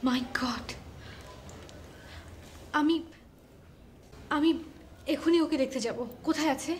মাই god, আমি আমি এখনই ওকে দেখতে যাব। কোথায় আছে?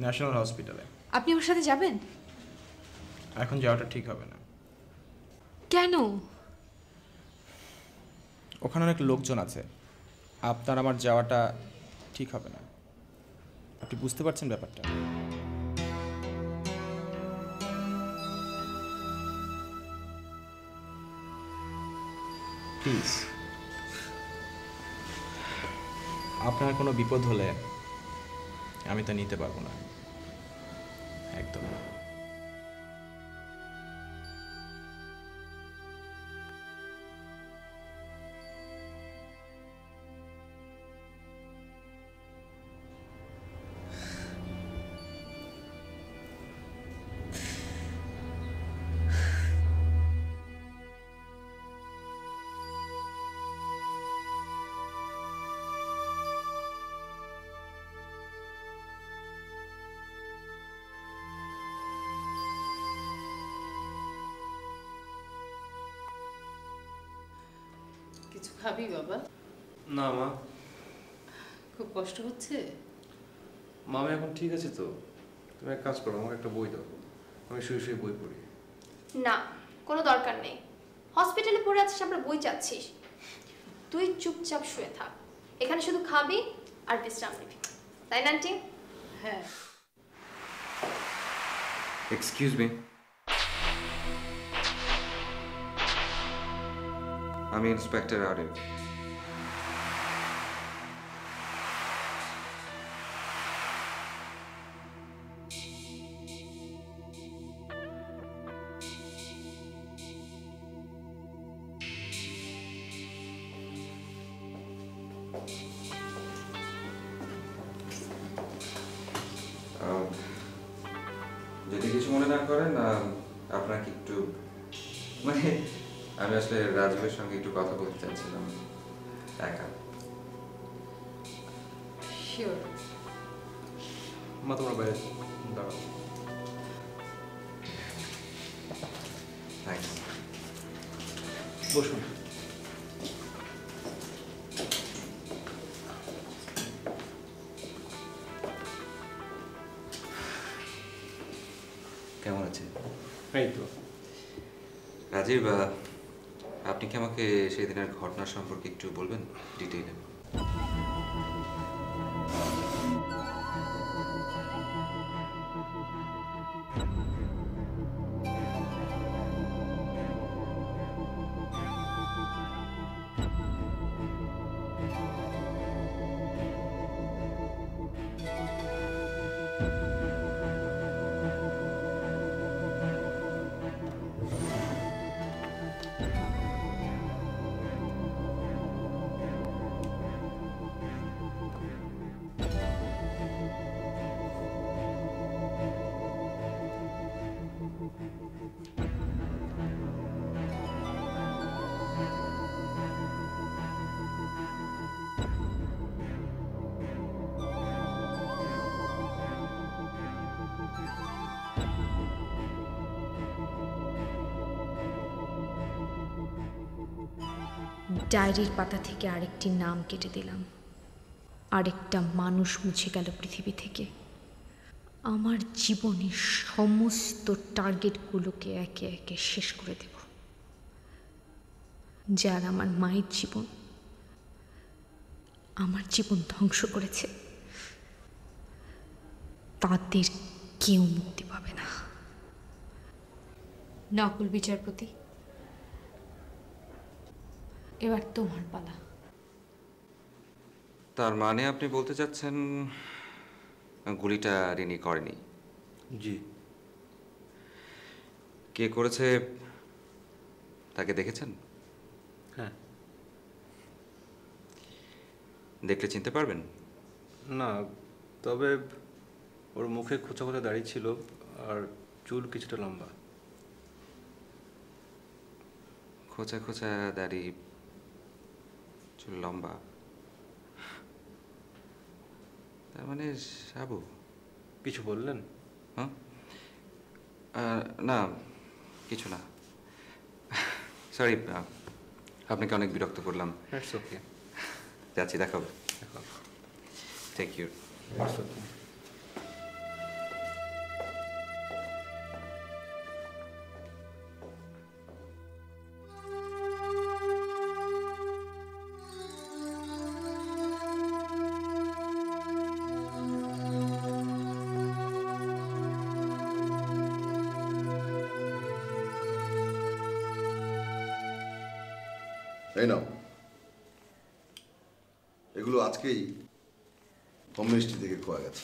ন্যাশনাল হসপিটালে। আপনি আমার সাথে যাবেন? এখন যাওয়াটা ঠিক হবে না। কেন? ওখানে অনেক লোকজন আছে, আপনার আমার যাওয়াটা ঠিক হবে না। আপনি বুঝতে পারছেন ব্যাপারটা? প্লিজ, আপনার কোনো বিপদ হলে আমি তা নিতে পারবো না, একদম। কিছু খাবি বাবা? না মা, খুব কষ্ট হচ্ছে? মা আমি এখন ঠিক আছে তো। তুমি এক কাজ করো, আমাকে একটা বই দাও, আমি শুয়ে শুয়ে বই পড়ি। না, কোনো দরকার নেই। হসপিটালে পড়ে আছিস, আমরা বই চাচ্ছিস? তুই চুপচাপ শুয়ে থাক, এখানে শুধু খাবি আর বিশ্রাম নিবি, তাই না আন্টি? হ্যাঁ। এক্সকিউজ মি, আমি ইন্সপেক্টর আরিফ। যদি কিছু মনে না করেন, আপনাকে একটু মানে আমি আসলে রাজুয়ের সঙ্গে একটু কথা বলতে চাচ্ছিলাম একা। শিওর। মা তোমার বাইরে দাঁড়াও। থ্যাংকস। বসুন। কেমন আছেন? এই তো। রাজীব, আপনি কি আমাকে সেই দিনের ঘটনা সম্পর্কে একটু বলবেন ডিটেইলে? ডায়েরির পাতা থেকে আরেকটি নাম কেটে দিলাম, আরেকটা মানুষ মুছে গেল পৃথিবী থেকে। আমার জীবনের সমস্ত টার্গেটগুলোকে একে একে শেষ করে দেব। যারা আমার মায়ের জীবন, আমার জীবন ধ্বংস করেছে, তাদের কেউ মুক্তি পাবে না। নকুল বিচারপতি, এবার তোমার পালা। তার মানে আপনি বলতে চাচ্ছেন গুলিটা রিনি করেনি? জি। কে করেছে তাকে দেখেছেন? হ্যাঁ। দেখলে চিনতে পারবেন? না, তবে ওর মুখে খোঁচা খোঁচা দাড়ি ছিল আর চুল কিছুটা লম্বা। খোঁচা খোঁচা দাড়ি, চুল লম্বা, তার মানে সাবু। কিছু বললেন? হ্যাঁ, না কিছু না, সরি। আপনাকে অনেক বিরক্ত করলাম। It's okay. যাচ্ছি, দেখাবো। Thank you. It's okay. এই নাও, এগুলো আজকেই হোম মিনিস্ট্রি থেকে খোয়া গেছে।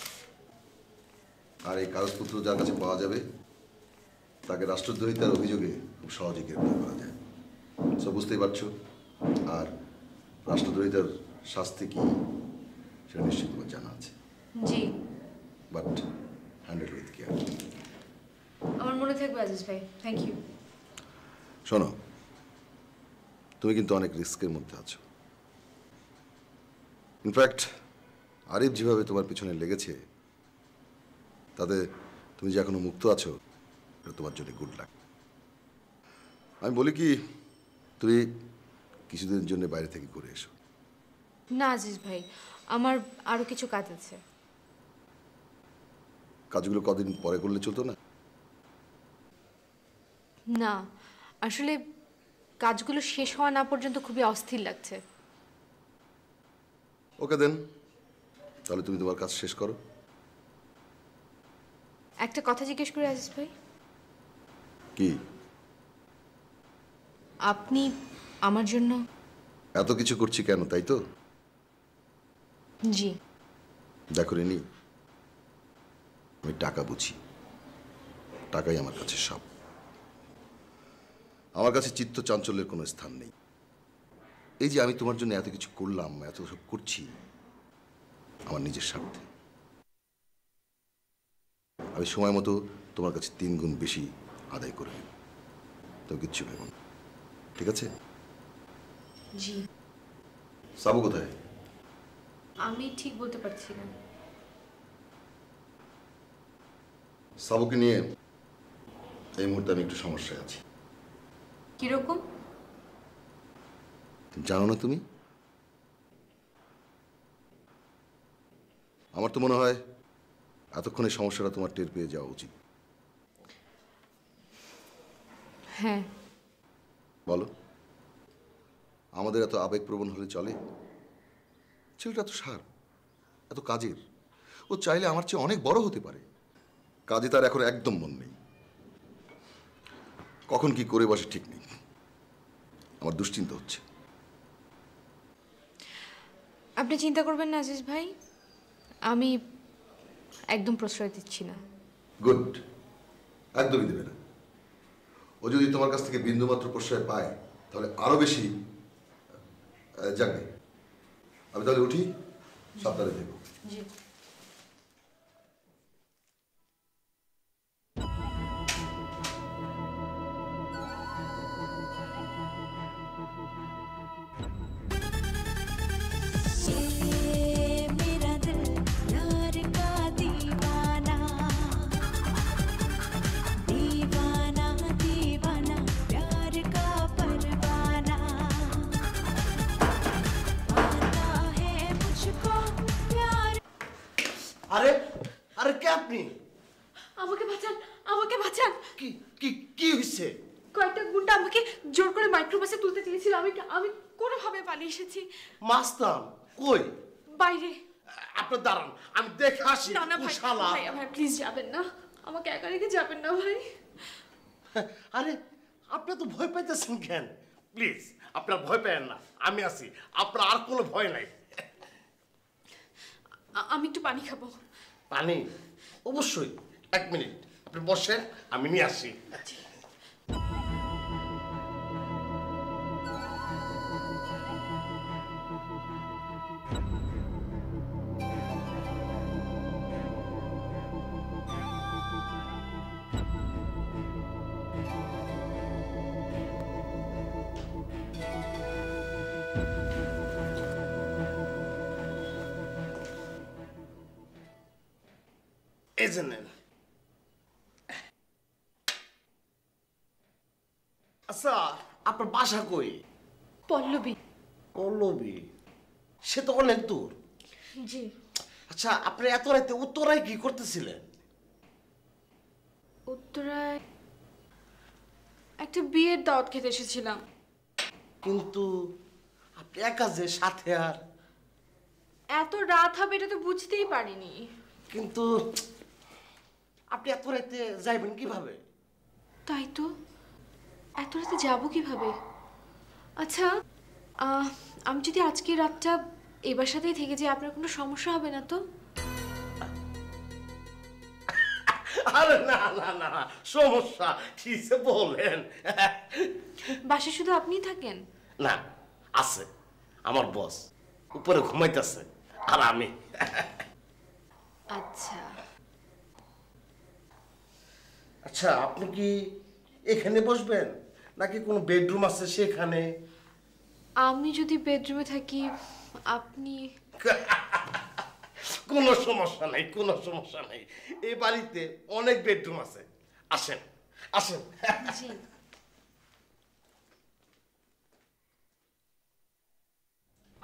আর এই কাগজপত্র যার কাছে পাওয়া যাবে তাকে রাষ্ট্রদ্রোহিতার অভিযোগে খুব সহজে গ্রেপ্তার করা যায়। সব বুঝতেই পারছো। আর রাষ্ট্রদ্রোহিতার শাস্তি কি সেটা নিশ্চয়ই তোমার জানা আছে, জি, বাট হ্যান্ডেল উইথ কেয়ার। আমার মনে থাকবে আজিজ ভাই, থ্যাংক ইউ। শোনো, তুমি কিন্তু অনেক রিস্কের মধ্যে আছো। ইনফ্যাক্ট আরিফ যেভাবে তোমার পিছনে লেগেছে তাতে তুমি যে এখনো মুক্ত আছো, এটা তোমার জন্য গুড লাক। আমি বলি কি, তুমি কিছুদিনের জন্য বাইরে থেকে ঘুরে এসো। না আজিজ ভাই, আমার আরও কিছু কাজ আছে। কাজগুলো কদিন পরে করলে চলতো না? না, আসলে কাজগুলো শেষ হওয়া না পর্যন্ত খুবই অস্থির লাগছে। ওকে দেন, তাহলে তুমি তোমার কাজ শেষ করো। একটা কথা জিজ্ঞেস করি আজিজ ভাই, কি? আপনি আমার জন্য? এত কিছু করছি কেন, তাই তো? জি। দেখো রিনি, আমি টাকা বুঝি, টাকাই আমার কাছে সব। আমার কাছে চিত্ত চাঞ্চল্যের কোনো স্থান নেই। এই যে আমি তোমার জন্য এত কিছু করলাম, এত সব করছি আমার নিজের স্বার্থে। আমি সময় মতো তোমার কাছে 3 গুণ বেশি আদায় করে নেব, তো কিচ্ছু ভেবো না, ঠিক আছে? জি। সাবু কোথায়? আমি ঠিক বলতে পারছি না। সাবুকে নিয়ে এই মুহূর্তে আমি একটু সমস্যায় আছি। কিরকম? জানো না তুমি? আমার তো মনে হয় এতক্ষণে সমস্যাটা তোমার টের পেয়ে যাওয়া উচিত। হ্যাঁ। বলো, আমাদের এত আবেগপ্রবণ হলে চলে? ছেলেটা এত শার্প, এত কাজের, ও চাইলে আমার চেয়ে অনেক বড় হতে পারে। কাজে তার এখন একদম মন নেই, কখন কি করে বসে ঠিক নেই। আমার দুশ্চিন্তা হচ্ছে। আপনি চিন্তা করবেন না আজিজ ভাই, আমি একদম প্রশ্রয় দিচ্ছি না। গুড, একদমই দেবে না। ও যদি তোমার কাছ থেকে বিন্দুমাত্র প্রশ্রয় পায় তাহলে আরো বেশি যাবে। আমি তাহলে উঠি, সাবধানে দেখো। জি। আরে আরে কে আপনি? আমাকে বাঁচান, আমাকে বাঁচান। কি কি কি হইছে? কয়েকটা গুন্ডা আমাকে জোর করে মাইক্রোবাসে তুলতে চেয়েছিল, আমি কোনোভাবে পালিয়ে এসেছি। মাস্তান কই? বাইরে। আপনার দাঁড়ান, আমি দেখে আসি। না না ভাই, শালা। ভাই প্লিজ যাবেন না, আমাকে একা রেখে যাবেন না ভাই। আরে আপনি তো ভয় পাইতেছেন কেন? প্লিজ আপনার ভয় পেয়েন না, আমি আছি। আপনার আর কোনো ভয় নাই। আমি একটু পানি খাবো। পানি? অবশ্যই, 1 মিনিট আপনি বসেন, আমি নিয়ে আসি। এই যে নেন। আচ্ছা, আপনার বাসা কই? পল্লবী। পল্লবী, সে তো অনেক দূর। জি। আচ্ছা, আপনি এত রাতে উত্তরায় কি করতেছিলেন? উত্তরায় একটা বিয়ের দাওয়াত খেতে এসেছিলাম। কিন্তু আপনি একা যে, সাথে আর। এত রাত হবে এটা তো বুঝতেই পারিনি। কিন্তু আপনি এত রাতে যাইবেন কিভাবে? তাই তো, এত রাতে যাবো কিভাবে? আচ্ছা, আমি যদি আজকে রাতটা এই বাসাতেই থেকে যাই, আপনার কোনো সমস্যা হবে না তো? আরে না না না, সমস্যা কিসে বলেন? বাসায় শুধু আপনিই থাকেন? না, আছে আমার বস উপরে ঘুমাইতেছে, আর আমি। আচ্ছা। আচ্ছা, আপনি কি এখানে বসবেন নাকি কোনো বেডরুম আছে সেখানে? আমি যদি বেডরুমে থাকি, আপনি? কোনো সমস্যা নাই, কোনো সমস্যা নাই। এই বাড়িতে অনেক বেডরুম আছে, আসেন আসেন। জি।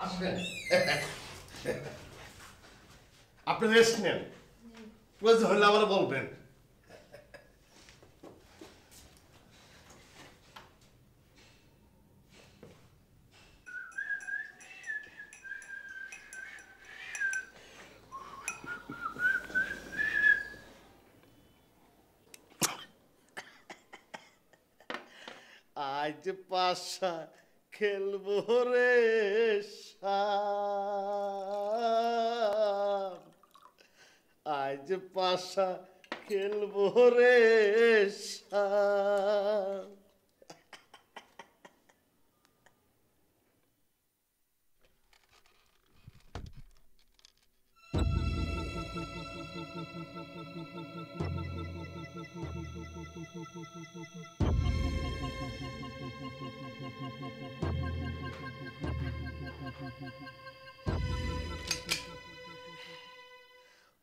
আসেন, আপনি রেস্ট নেন, প্রয়োজন হলে আমার বলবেন। আজ পাশা খেলবো রে শাম, আজ পাশা খেলবো রে শাম।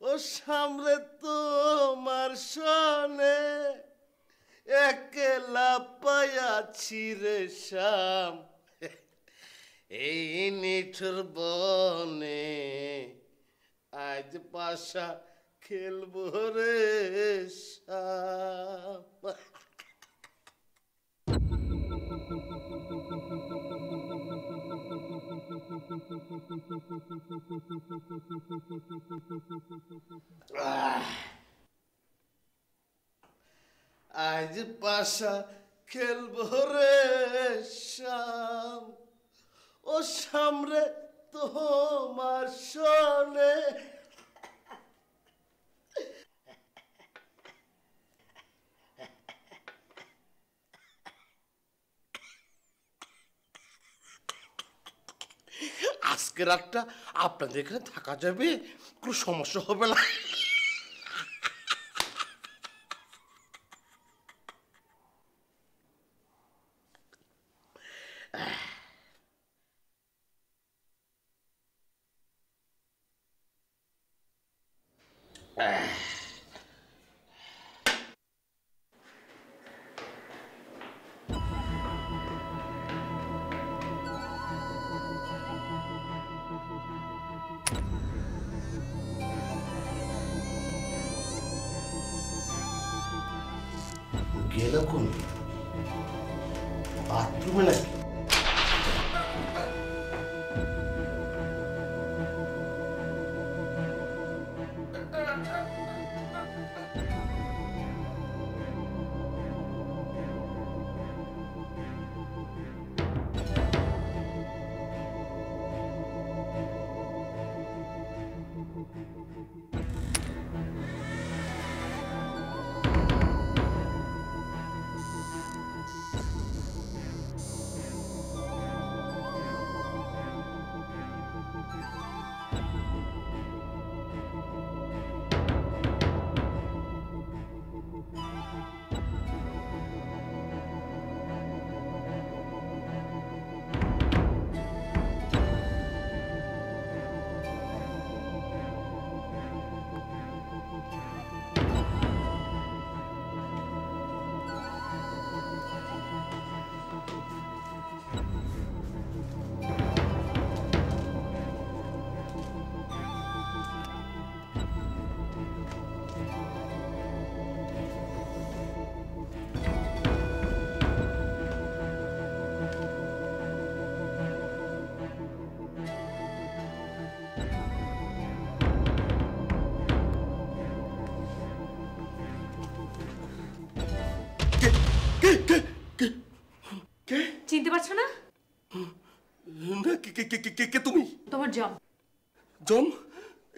ও সামনে তোমার সনে একলা পায়াছি রে শাম, এই নিঠুর বনে আজ পাশা খেলবো রে শাম। আজ পাশা খেলবো রে শাম, ও সামরে তোমার সনে। আজকে রাতটা আপনাদের এখানে থাকা যাবে, কোনো সমস্যা হবে না। গেল কোন বাথরুমে নাকি? জম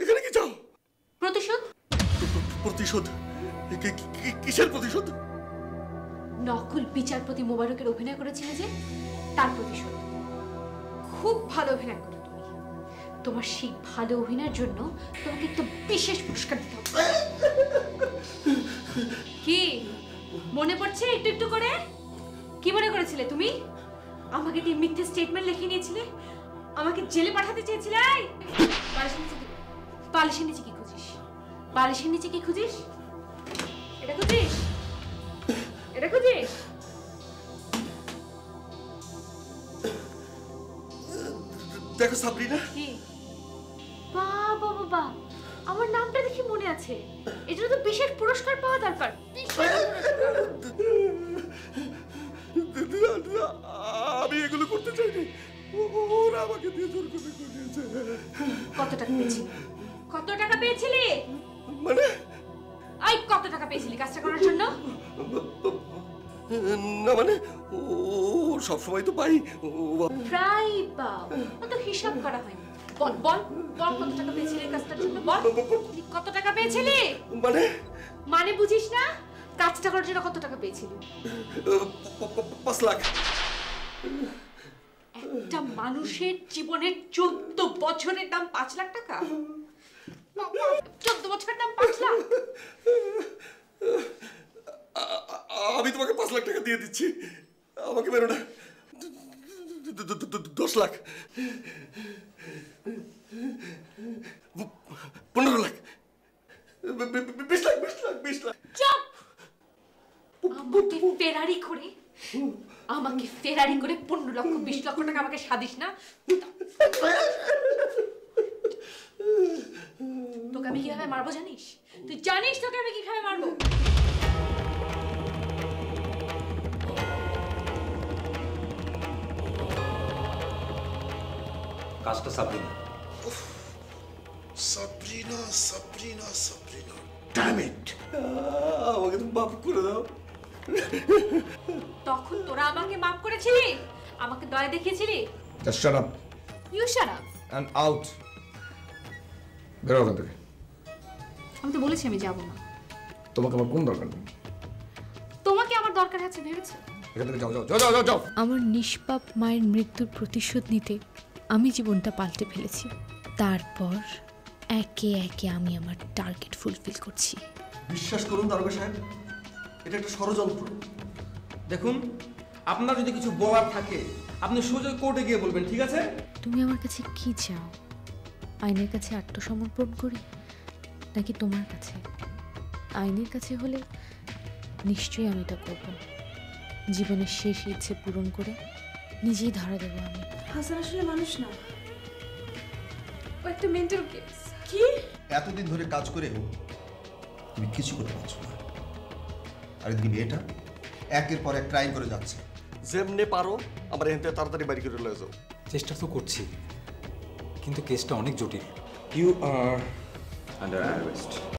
এখানে কি চাও? প্রতিশোধ। প্রতিশোধ? কিসের প্রতিশোধ? নকল বিচারপতি মোবারকের অভিনয় করেছিলে যে, তার প্রতিশোধ। খুব ভালো অভিনয় করো তুমি। তোমার সেই ভালো অভিনয়ের জন্য তোমাকে একটা বিশেষ পুরস্কার দিতে হবে। কি মনে পড়ছে একটু একটু করে? কি মনে করেছিলে তুমি? আমাকে দিয়ে মিথ্যে স্টেটমেন্ট লিখে নিয়েছিলে, আমাকে জেলে পাঠাতে চেয়েছিলে। বালিশের নিচে কি খুঁজিস? বালিশের নিচে কি খুঁজিস? এটা খুঁজিস? এটা খুঁজিস? দেখো সাবরিনা, কি বাবা বাবা, আমার নামটা দেখি মনে আছে। এর জন্য তো বিশেষ পুরস্কার পাওয়া দরকার। আমি এগুলো করতে চাইনি, ওরা আমাকে দিয়ে জোর করে করিয়েছে। কত টাকা পেয়েছিলি? কত টাকা পেয়েছিলি? মানে আই কত টাকা পেয়েছিলি কাজটা করার জন্য? না মানে ও সবসময় তো পাই। প্রায় পাও, অত হিসাব করা হয় না। বল বল বল, কত টাকা পেয়েছিলি কাজটার জন্য? বল কত টাকা পেয়েছিলি? মানে মানে বুঝিস না? কাজটা করার জন্য কত টাকা পেয়েছিলি? 5 লাখ। একটা মানুষের জীবনের 14 বছরের দাম 5 লাখ টাকা? 14 বছরের দাম 5 লাখ? আমি তোমাকে 5 লাখ টাকা দিয়ে দিচ্ছি, আমাকে বেরো না। 10 লাখ, 15 লাখ, 20 লাখ, 20 লাখ। চুপ! আমাকে ফেরারি করে 15 লক্ষ 20 লক্ষ টাকা আমাকে সাদিস না? তোকে আমি কিভাবে মারবো জানিস? তুই জানিস তোকে আমি কিভাবে মারবো? কাজটা সাবরিনা। Sabrina, Sabrina, Sabrina, damn it! আমাকে তুমি মাফ করে দাও। তখন তোরা আমাকে মাফ করেছিলি, আমাকে দয়া দেখিয়েছিলি। Just shut up you shut up. And out. বেরো ওখান থেকে। আমি তো বলেছি আমি যাব না। তোমাকে আমার কোন দরকার নেই। তোমাকে আমার দরকার আছে ভেবেছো? এখান থেকে যাও যাও যাও যাও যাও। আমার নিষ্পাপ মায়ের মৃত্যুর প্রতিশোধ নিতে আমি জীবনটা পাল্টে ফেলেছি। তারপর একে একে আমি আমার টার্গেট ফুলফিল করছি। বিশ্বাস করুন দারোগা সাহেব, এটা একটা ষড়যন্ত্র। দেখুন, আপনার যদি কিছু বলার থাকে আপনি সোজা কোর্টে গিয়ে বলবেন, ঠিক আছে? তুমি আমার কাছে কি চাও? আইনের কাছে আত্মসমর্পণ করি নাকি তোমার কাছে? আইনের কাছে হলে নিশ্চয়ই আমি তা করব। জীবনের শেষ ইচ্ছে পূরণ করে নিজেই ধরা দেবো আমি। হাসান আসলে মানুষ না, ও একটা মেন্টাল কেস। কি? এতদিন ধরে কাজ করেও তুমি কিছু করতে পারছো না, আর এদিকে মেয়েটা একের পর এক ক্রাইম করে যাচ্ছে। যেমনে পারো আমার এখান থেকে তাড়াতাড়ি বাড়ি করে লয়ে যাও। চেষ্টা তো করছি, কিন্তু কেসটা অনেক জটিল। You are under arrest.